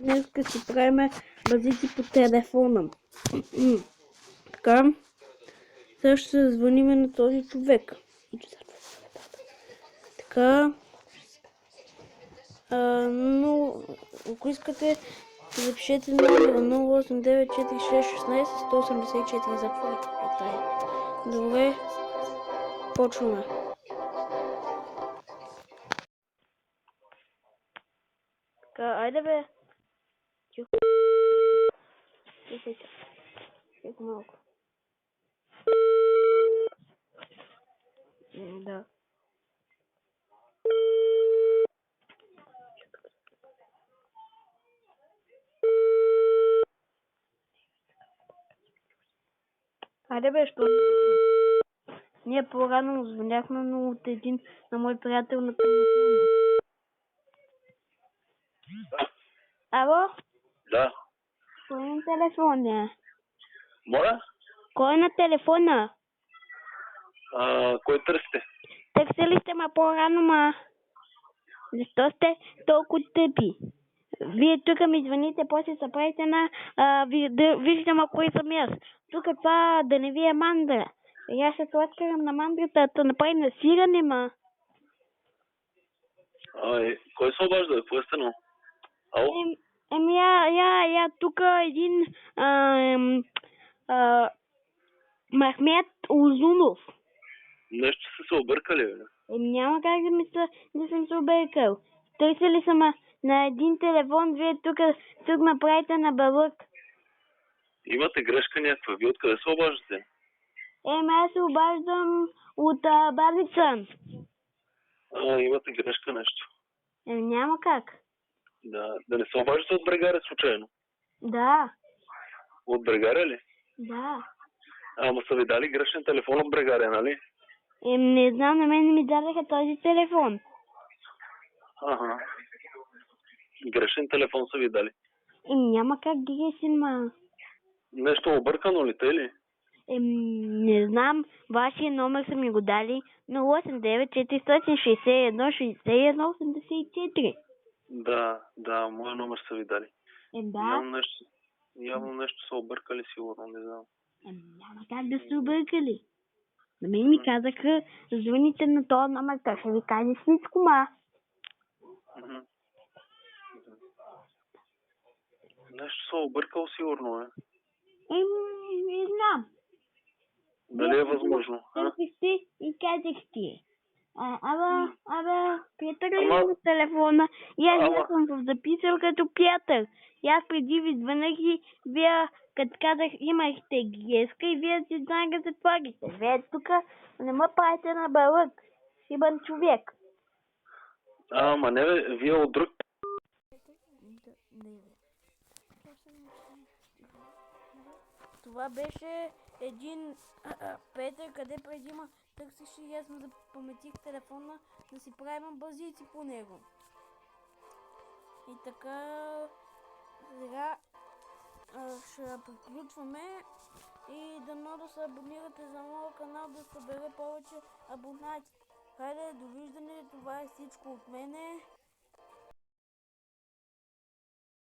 Днес си правим базици по телефона. Така, сега ще се звъним на този човек. Така, но ако искате, запишете номера 0894616-184. Затворите вратая. Добре, почваме. Така, айде бе. Тихо. Тихо малко. Да. Айде бе, що? Ние по-рано звъняхме, но от един на мой приятел на телефона. Ало? Да. Кой е на телефона? Моля? Кой е на телефона? Кой търсите? Търсили сте ма по-рано, ма. Защо сте толкова тъпи? Вие тук ми звъните, после се правите на... да виждам кой съм аз. Тук това да не ви е мандра. И аз ще се откарам на мандрата, да направи насиране, ма. Кой се обажда? Какво е станало? Ало? Я тук един Махмед Узунов. Нещо са се объркали, бе. Няма как да мисля, да съм се объркал. Търсили съм на един телефон, вие тук ме правите на бълък. Имате грешка някаква. Вие откъде се обаждате? Аз се обаждам от Бабица. Имате грешка нещо. Няма как. Да не се обаждате от Брегаре случайно? Да. От Брегаре ли? Да. Ама са ви дали грешен телефон от Брегаре, нали? Не знам, на мен ми дадаха този телефон. Ага. Грешен телефон са ви дали. Няма как грешен, ма. Нещо объркано ли те ли? Не знам, вашия номер са ми го дали 089-461-61-84. Да, моя номер са ви дали. Да. Явно нещо са объркали, сигурно, не знам. Няма как да се объркали. На мен ми казаха, звъните на този номер, той ще ви каже всичко, ма. Нещо са объркал, сигурно, е. Не знам. Дали е възможно? Търсихте и казахте. Петър е на телефона и аз съм в записал като Петър. И аз преди ви звънах и вие, като казах, имахте греска и вие си веднага затворите. Вие тук не ме правите на бълък. Шибан човек. Ама не бе, вие от друг... Това беше един Петър, къде преди ма търсеше и аз му запаметих телефона да си правим базици по него. И така, сега ще приключваме и дано да се абонирате за моя канал, да събере повече абонати. Хайде, довиждане, това е всичко от мене.